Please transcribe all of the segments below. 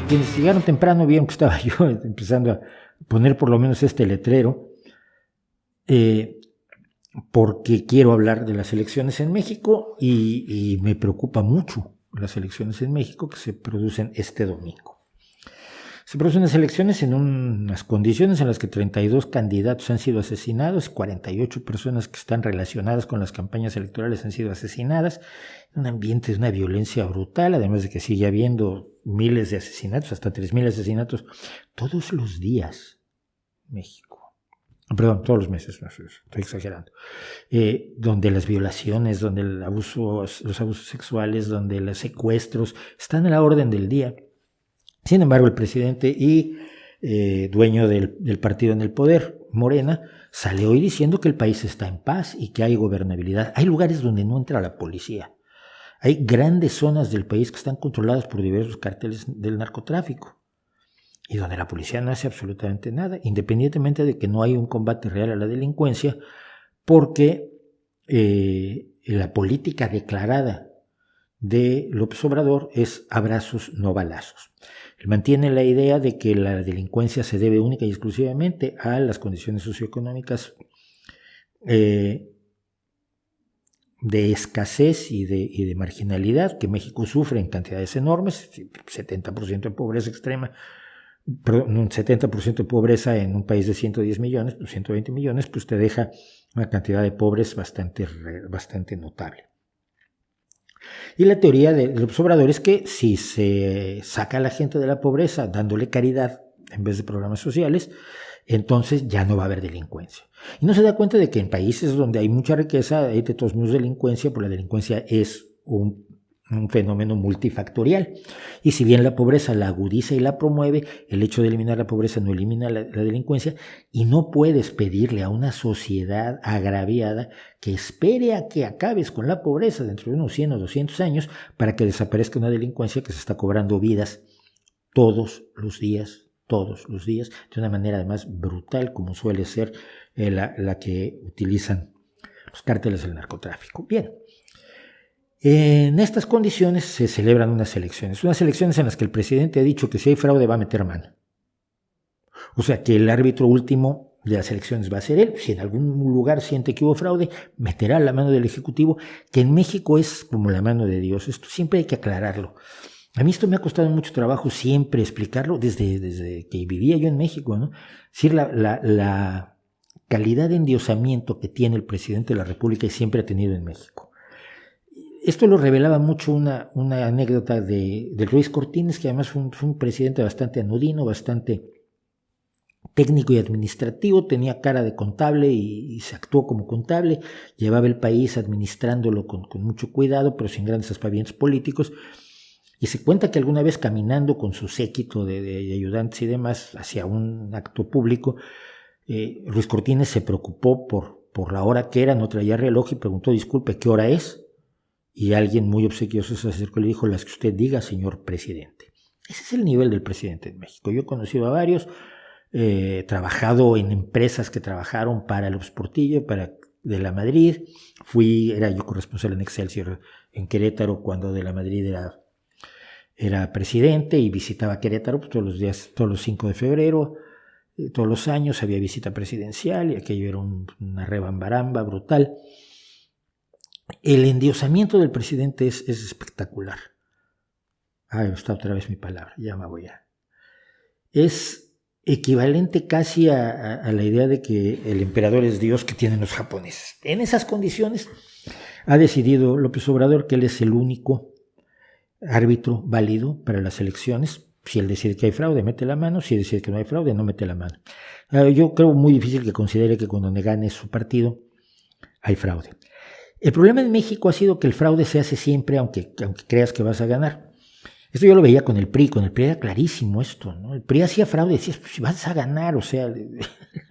Quienes llegaron temprano vieron que estaba yo empezando a poner por lo menos este letrero, porque quiero hablar de las elecciones en México y me preocupa mucho las elecciones en México que se producen este domingo. Se producen las elecciones en unas condiciones en las que 32 candidatos han sido asesinados, 48 personas que están relacionadas con las campañas electorales han sido asesinadas, un ambiente de una violencia brutal, además de que sigue habiendo miles de asesinatos, hasta 3,000 asesinatos todos los días en México. Perdón, todos los meses, no, estoy exagerando. Donde las violaciones, donde los abusos sexuales, donde los secuestros están a la orden del día. Sin embargo, el presidente y dueño del partido en el poder, Morena, sale hoy diciendo que el país está en paz y que hay gobernabilidad. Hay lugares donde no entra la policía. Hay grandes zonas del país que están controladas por diversos cárteles del narcotráfico y donde la policía no hace absolutamente nada, independientemente de que no hay un combate real a la delincuencia, porque la política declarada de López Obrador es abrazos, no balazos. Él mantiene la idea de que la delincuencia se debe única y exclusivamente a las condiciones socioeconómicas de escasez y de marginalidad que México sufre en cantidades enormes, 70% de pobreza extrema, perdón, un 70% de pobreza en un país de 110 millones, 120 millones, pues te deja una cantidad de pobres bastante notable. Y la teoría del observador es que si se saca a la gente de la pobreza dándole caridad en vez de programas sociales, entonces ya no va a haber delincuencia. Y no se da cuenta de que en países donde hay mucha riqueza hay de todos modos delincuencia, porque la delincuencia es un fenómeno multifactorial. Y si bien la pobreza la agudiza y la promueve, el hecho de eliminar la pobreza no elimina la delincuencia, y no puedes pedirle a una sociedad agraviada que espere a que acabes con la pobreza dentro de unos 100 o 200 años para que desaparezca una delincuencia que se está cobrando vidas todos los días, de una manera además brutal, como suele ser la que utilizan los cárteles del narcotráfico. Bien. En estas condiciones se celebran unas elecciones en las que el presidente ha dicho que si hay fraude va a meter mano. O sea que el árbitro último de las elecciones va a ser él. Si en algún lugar siente que hubo fraude, meterá la mano del Ejecutivo, que en México es como la mano de Dios. Esto siempre hay que aclararlo. A mí esto me ha costado mucho trabajo siempre explicarlo desde que vivía yo en México, ¿no? Es decir, la calidad de endiosamiento que tiene el presidente de la República y siempre ha tenido en México. Esto lo revelaba mucho una anécdota de Ruiz Cortines, que además fue un presidente bastante anodino, bastante técnico y administrativo, tenía cara de contable y se actuó como contable, llevaba el país administrándolo con mucho cuidado, pero sin grandes aspavientos políticos, y se cuenta que alguna vez caminando con su séquito de ayudantes y demás hacia un acto público, Ruiz Cortines se preocupó por la hora que era, no traía reloj y preguntó, disculpe, ¿qué hora es? Y alguien muy obsequioso se acercó y le dijo, las que usted diga, señor presidente. Ese es el nivel del presidente en México. Yo he conocido a varios, trabajado en empresas que trabajaron para López Portillo, para De la Madrid. Era yo corresponsal en Excelsior en Querétaro cuando De la Madrid era presidente y visitaba Querétaro pues, todos los días, todos los 5 de febrero, todos los años había visita presidencial y aquello era una rebambaramba brutal. El endiosamiento del presidente es espectacular. Está otra vez mi palabra, ya me voy a... Es equivalente casi a la idea de que el emperador es Dios que tienen los japoneses. En esas condiciones ha decidido López Obrador que él es el único árbitro válido para las elecciones. Si él decide que hay fraude, mete la mano. Si él decide que no hay fraude, no mete la mano. Yo creo muy difícil que considere que cuando gane su partido hay fraude. El problema en México ha sido que el fraude se hace siempre aunque creas que vas a ganar. Esto yo lo veía con el PRI era clarísimo esto, ¿no? El PRI hacía fraude, decías, pues si vas a ganar, o sea,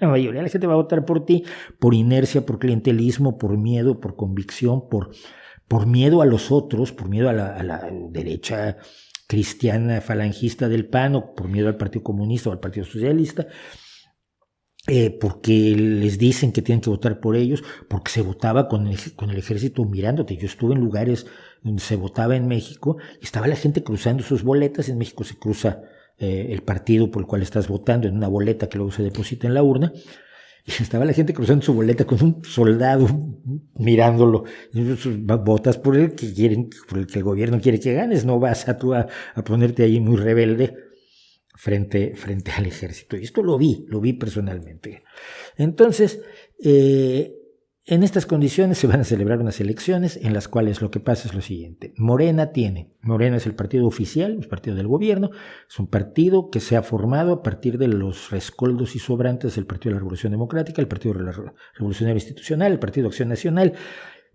la mayoría de la gente va a votar por ti, por inercia, por clientelismo, por miedo, por convicción, por miedo a los otros, por miedo a la derecha cristiana falangista del PAN, o por miedo al Partido Comunista o al Partido Socialista, porque les dicen que tienen que votar por ellos, porque se votaba con el ejército mirándote. Yo estuve en lugares donde se votaba en México y estaba la gente cruzando sus boletas. En México se cruza el partido por el cual estás votando en una boleta que luego se deposita en la urna. Y estaba la gente cruzando su boleta con un soldado mirándolo. Votas por el que quieren, por el que el gobierno quiere que ganes, no vas a tú a ponerte ahí muy rebelde frente al ejército. Y esto lo vi personalmente. Entonces, en estas condiciones se van a celebrar unas elecciones en las cuales lo que pasa es lo siguiente. Morena es el partido oficial, el partido del gobierno, es un partido que se ha formado a partir de los rescoldos y sobrantes del Partido de la Revolución Democrática, el Partido Revolucionario Institucional, el Partido Acción Nacional,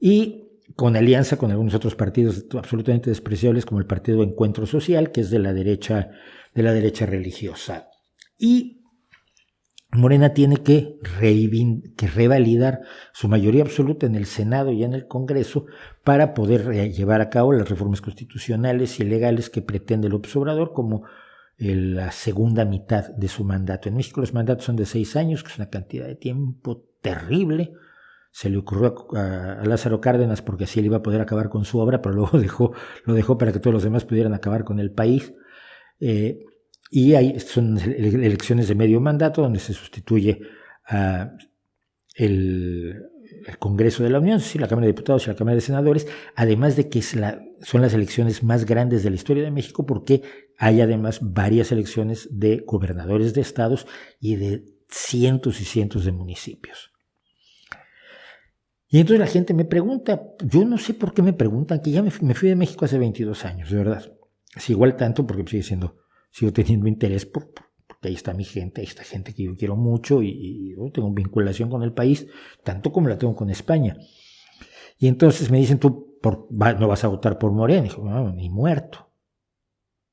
y con alianza con algunos otros partidos absolutamente despreciables como el Partido Encuentro Social, que es de la derecha religiosa. Y Morena tiene que revalidar su mayoría absoluta en el Senado y en el Congreso para poder llevar a cabo las reformas constitucionales y legales que pretende López Obrador como la segunda mitad de su mandato. En México los mandatos son de 6 años, que es una cantidad de tiempo terrible. Se le ocurrió a Lázaro Cárdenas porque así él iba a poder acabar con su obra, pero luego lo dejó para que todos los demás pudieran acabar con el país. Y hay son elecciones de medio mandato donde se sustituye el Congreso de la Unión, es decir, la Cámara de Diputados y la Cámara de Senadores, además de que son las elecciones más grandes de la historia de México porque hay además varias elecciones de gobernadores de estados y de cientos y cientos de municipios. Y entonces la gente me pregunta, yo no sé por qué me preguntan, que ya me fui de México hace 22 años, de verdad. Es igual tanto porque sigo teniendo interés porque ahí está mi gente, ahí está gente que yo quiero mucho y yo tengo vinculación con el país, tanto como la tengo con España. Y entonces me dicen, tú no vas a votar por Morena. Y digo, no, ni muerto.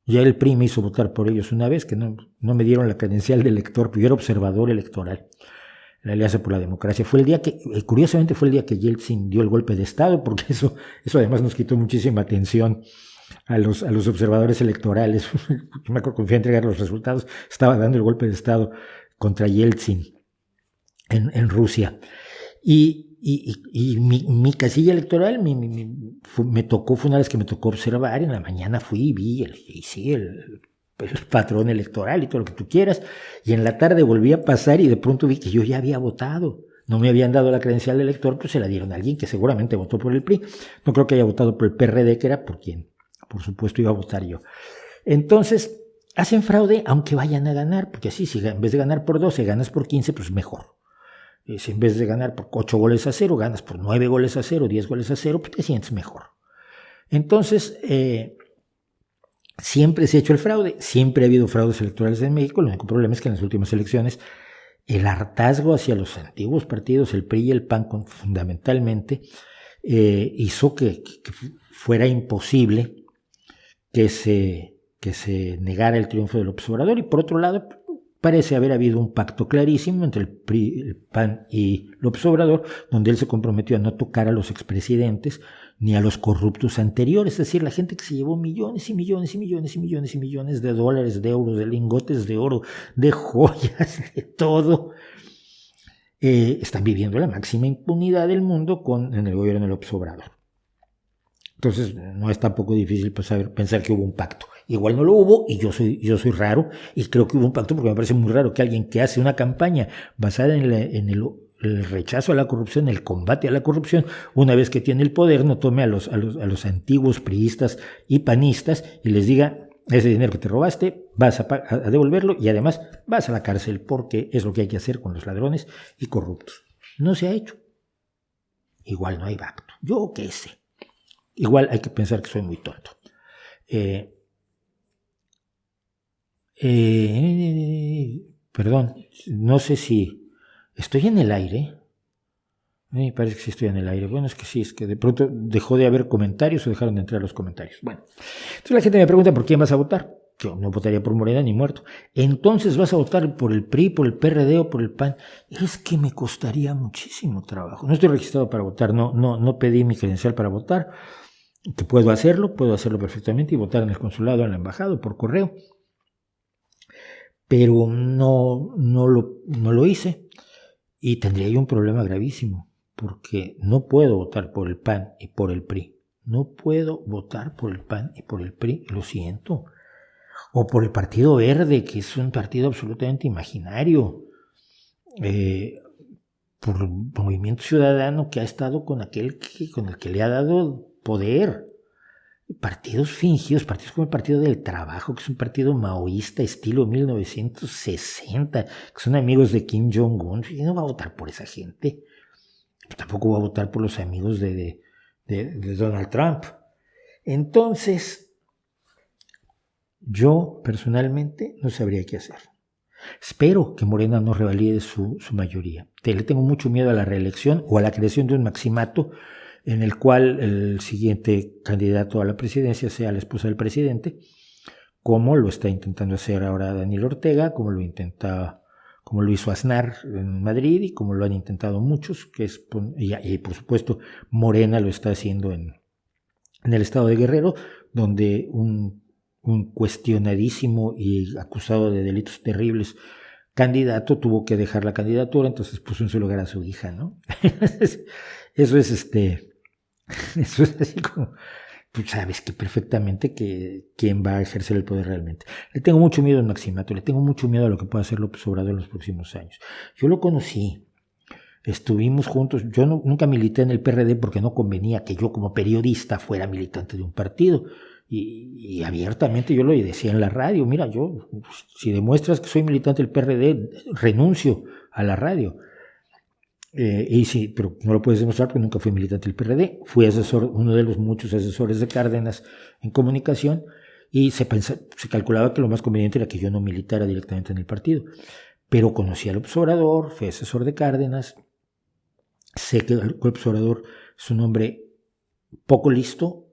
Ya el PRI me hizo votar por ellos una vez, que no me dieron la credencial de elector, pero yo era observador electoral. La Alianza por la Democracia. Curiosamente fue el día que Yeltsin dio el golpe de Estado, porque eso además nos quitó muchísima atención a los observadores electorales. Yo me acuerdo que fui a entregar los resultados, estaba dando el golpe de Estado contra Yeltsin en Rusia. Y mi casilla electoral fue una vez que me tocó observar, en la mañana fui y vi el patrón electoral y todo lo que tú quieras, y en la tarde volví a pasar y de pronto vi que yo ya había votado. No me habían dado la credencial de elector, pues se la dieron a alguien que seguramente votó por el PRI. No creo que haya votado por el PRD, que era por quien, por supuesto, iba a votar yo. Entonces, hacen fraude aunque vayan a ganar, porque así, si en vez de ganar por 12, ganas por 15, pues mejor. Si en vez de ganar por 8-0, ganas por 9-0, 10-0, pues te sientes mejor. Entonces, siempre se ha hecho el fraude, siempre ha habido fraudes electorales en México. El único problema es que en las últimas elecciones el hartazgo hacia los antiguos partidos, el PRI y el PAN fundamentalmente, hizo que fuera imposible que se negara el triunfo del López Obrador. Y por otro lado, parece haber habido un pacto clarísimo entre el PRI, el PAN y López Obrador, donde él se comprometió a no tocar a los expresidentes ni a los corruptos anteriores, es decir, la gente que se llevó millones y millones y millones y millones y millones de dólares, de euros, de lingotes de oro, de joyas, de todo, están viviendo la máxima impunidad del mundo en el gobierno de López Obrador. Entonces no es tampoco difícil pensar que hubo un pacto. Igual no lo hubo, y yo soy raro, y creo que hubo un pacto porque me parece muy raro que alguien que hace una campaña basada en el rechazo a la corrupción, el combate a la corrupción, una vez que tiene el poder, no tome a los antiguos priistas y panistas y les diga, ese dinero que te robaste, vas a devolverlo y además vas a la cárcel, porque es lo que hay que hacer con los ladrones y corruptos. No se ha hecho. Igual no hay pacto. Yo qué sé. Igual hay que pensar que soy muy tonto. Perdón, no sé si estoy en el aire. Me parece que sí estoy en el aire. Bueno, es que sí, es que de pronto dejó de haber comentarios o dejaron de entrar los comentarios. Bueno, entonces la gente me pregunta por quién vas a votar. Yo no votaría por Morena ni muerto. Entonces vas a votar por el PRI, por el PRD o por el PAN. Es que me costaría muchísimo trabajo. No estoy registrado para votar, no pedí mi credencial para votar. Que puedo hacerlo perfectamente y votar en el consulado, en la embajada, por correo. Pero no lo hice y tendría yo un problema gravísimo, porque no puedo votar por el PAN y por el PRI. No puedo votar por el PAN y por el PRI, lo siento. o por el Partido Verde, que es un partido absolutamente imaginario, por el Movimiento Ciudadano, que ha estado con con el que le ha dado poder. Partidos fingidos, partidos como el Partido del Trabajo, que es un partido maoísta estilo 1960, que son amigos de Kim Jong-un. Yo no voy a votar por esa gente. Tampoco voy a votar por los amigos de Donald Trump. Entonces, yo personalmente no sabría qué hacer. Espero que Morena no revalide su mayoría. Le tengo mucho miedo a la reelección o a la creación de un maximato en el cual el siguiente candidato a la presidencia sea la esposa del presidente, como lo está intentando hacer ahora Daniel Ortega, como lo hizo Aznar en Madrid y como lo han intentado muchos, y por supuesto Morena lo está haciendo en el estado de Guerrero, donde un cuestionadísimo y acusado de delitos terribles candidato tuvo que dejar la candidatura, entonces puso en su lugar a su hija, ¿no? Eso es así como, pues sabes que perfectamente quién va a ejercer el poder realmente. Le tengo mucho miedo al maximato, le tengo mucho miedo a lo que pueda hacer López Obrador en los próximos años. Yo lo conocí, estuvimos juntos, yo nunca milité en el PRD porque no convenía que yo como periodista fuera militante de un partido. Y abiertamente yo lo decía en la radio, mira, yo, si demuestras que soy militante del PRD, renuncio a la radio. Y sí, pero no lo puedes demostrar porque nunca fui militante del PRD. Fui uno de los muchos asesores de Cárdenas en comunicación y se calculaba que lo más conveniente era que yo no militara directamente en el partido. Pero conocí a López Obrador, fui asesor de Cárdenas, sé que López Obrador es un hombre poco listo,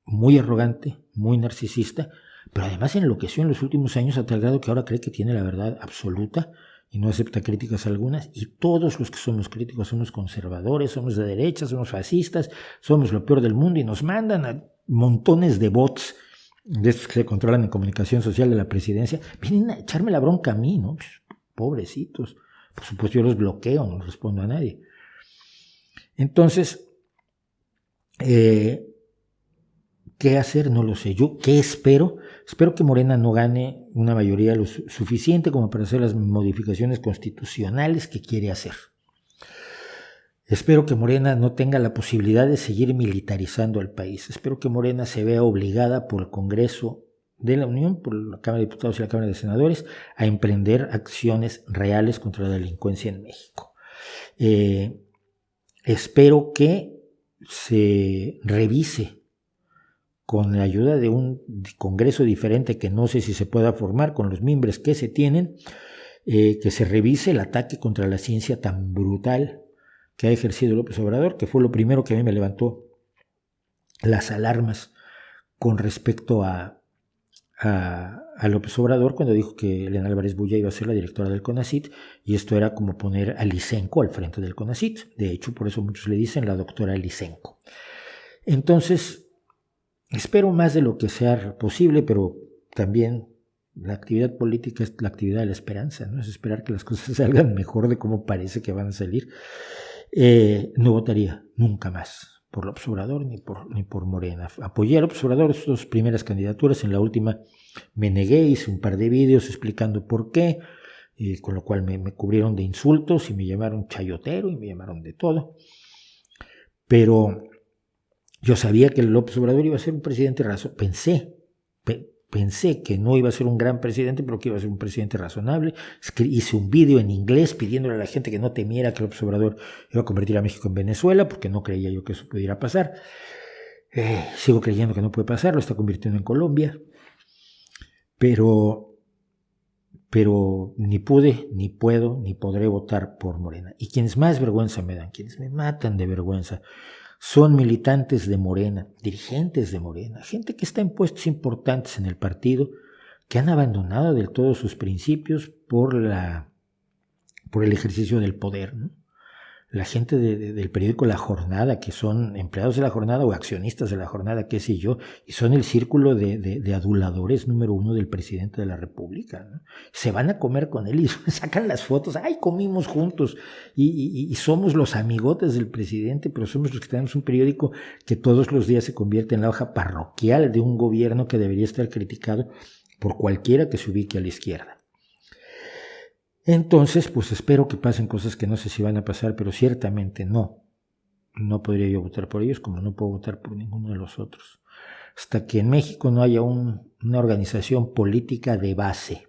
muy arrogante, muy narcisista, pero además enloqueció en los últimos años a tal grado que ahora cree que tiene la verdad absoluta y no acepta críticas algunas, y todos los que somos críticos somos conservadores, somos de derecha, somos fascistas, somos lo peor del mundo y nos mandan a montones de bots de estos que se controlan en comunicación social de la presidencia, vienen a echarme la bronca a mí, ¿no? Pobrecitos. Por supuesto yo los bloqueo, no respondo a nadie. Entonces, ¿qué hacer? No lo sé. ¿Yo qué espero? Espero que Morena no gane una mayoría lo suficiente como para hacer las modificaciones constitucionales que quiere hacer. Espero que Morena no tenga la posibilidad de seguir militarizando al país. Espero que Morena se vea obligada por el Congreso de la Unión, por la Cámara de Diputados y la Cámara de Senadores, a emprender acciones reales contra la delincuencia en México. Espero que se revise con la ayuda de un congreso diferente que no sé si se pueda formar con los miembros que se tienen, que se revise el ataque contra la ciencia tan brutal que ha ejercido López Obrador, que fue lo primero que a mí me levantó las alarmas con respecto a López Obrador cuando dijo que Elena Álvarez Bulla iba a ser la directora del CONACYT, y esto era como poner a Lysenko al frente del CONACYT. De hecho, por eso muchos le dicen la doctora Lysenko. Entonces, espero más de lo que sea posible, pero también la actividad política es la actividad de la esperanza, ¿no? Es esperar que las cosas salgan mejor de cómo parece que van a salir. No votaría nunca más por López Obrador ni por Morena. Apoyé a López Obrador en sus dos primeras candidaturas, en la última me negué, hice un par de vídeos explicando por qué, con lo cual me cubrieron de insultos y me llamaron chayotero y me llamaron de todo. Pero yo sabía que López Obrador iba a ser un presidente razonable. Pensé que no iba a ser un gran presidente, pero que iba a ser un presidente razonable. Hice un vídeo en inglés pidiéndole a la gente que no temiera que López Obrador iba a convertir a México en Venezuela, porque no creía yo que eso pudiera pasar. Sigo creyendo que no puede pasar, lo está convirtiendo en Colombia. Pero ni pude, ni puedo, ni podré votar por Morena. Y quienes más vergüenza me dan, quienes me matan de vergüenza, son militantes de Morena, dirigentes de Morena, gente que está en puestos importantes en el partido, que han abandonado del todo sus principios por el ejercicio del poder, ¿no? La gente del periódico La Jornada, que son empleados de La Jornada o accionistas de La Jornada, qué sé yo, y son el círculo de aduladores número uno del presidente de la República, ¿no? Se van a comer con él y sacan las fotos, ¡ay, comimos juntos! Y somos los amigotes del presidente, pero somos los que tenemos un periódico que todos los días se convierte en la hoja parroquial de un gobierno que debería estar criticado por cualquiera que se ubique a la izquierda. Entonces, pues espero que pasen cosas que no sé si van a pasar, pero ciertamente no. No podría yo votar por ellos como no puedo votar por ninguno de los otros. Hasta que en México no haya una organización política de base,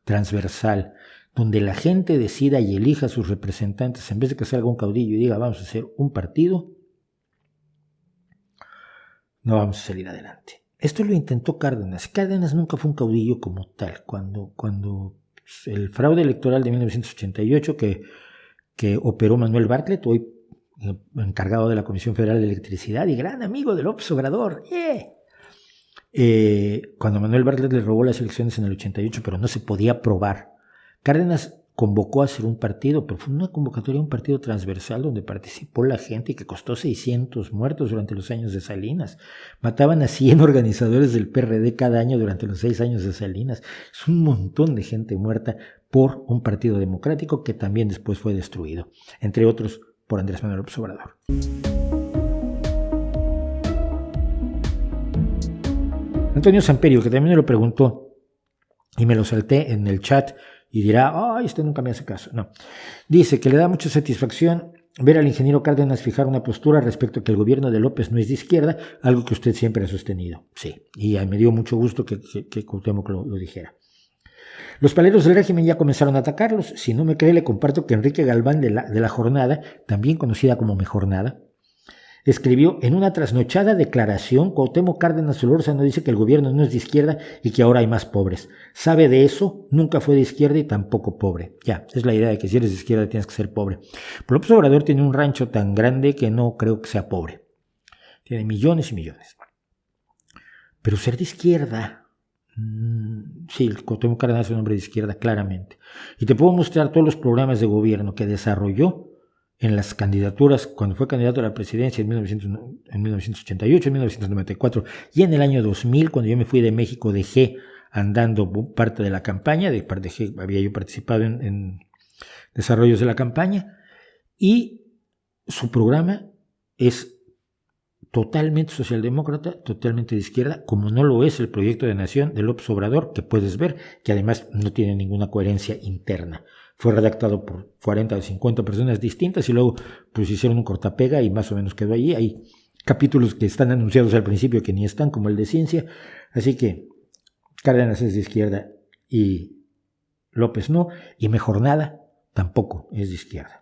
transversal, donde la gente decida y elija a sus representantes, en vez de que salga un caudillo y diga vamos a hacer un partido, no vamos a salir adelante. Esto lo intentó Cárdenas. Cárdenas nunca fue un caudillo como tal. Cuando el fraude electoral de 1988 que operó Manuel Bartlett, hoy encargado de la Comisión Federal de Electricidad y gran amigo de López Obrador, cuando Manuel Bartlett le robó las elecciones en el 88, pero no se podía probar, Cárdenas convocó a hacer un partido, pero fue una convocatoria a un partido transversal donde participó la gente y que costó 600 muertos durante los años de Salinas. Mataban a 100 organizadores del PRD cada año durante los 6 años de Salinas. Es un montón de gente muerta por un partido democrático que también después fue destruido, entre otros por Andrés Manuel López Obrador. Antonio Samperio, que también me lo preguntó y me lo salté en el chat y dirá, ay, este nunca me hace caso. No. Dice que le da mucha satisfacción ver al ingeniero Cárdenas fijar una postura respecto a que el gobierno de López no es de izquierda, algo que usted siempre ha sostenido. Sí, y me dio mucho gusto que Cuauhtémoc lo dijera. Los paleros del régimen ya comenzaron a atacarlos. Si no me cree, le comparto que Enrique Galván de la Jornada, también conocida como Mejornada, escribió en una trasnochada declaración: Cuauhtémoc Cárdenas Solórzano dice que el gobierno no es de izquierda y que ahora hay más pobres. Sabe de eso, nunca fue de izquierda y tampoco pobre. Ya, es la idea de que si eres de izquierda tienes que ser pobre. Pero López Obrador tiene un rancho tan grande que no creo que sea pobre. Tiene millones y millones. Pero ser de izquierda, sí, Cuauhtémoc Cárdenas es un hombre de izquierda, claramente. Y te puedo mostrar todos los programas de gobierno que desarrolló en las candidaturas, cuando fue candidato a la presidencia en 1988, en 1994 y en el año 2000, cuando yo me fui de México, dejé andando parte de la campaña, había yo participado en desarrollos de la campaña, y su programa es totalmente socialdemócrata, totalmente de izquierda, como no lo es el proyecto de nación de López Obrador, que puedes ver, que además no tiene ninguna coherencia interna. Fue redactado por 40 o 50 personas distintas y luego pues hicieron un cortapega y más o menos quedó allí. Hay capítulos que están anunciados al principio que ni están, como el de ciencia. Así que Cárdenas es de izquierda y López no, y Mejornada tampoco es de izquierda.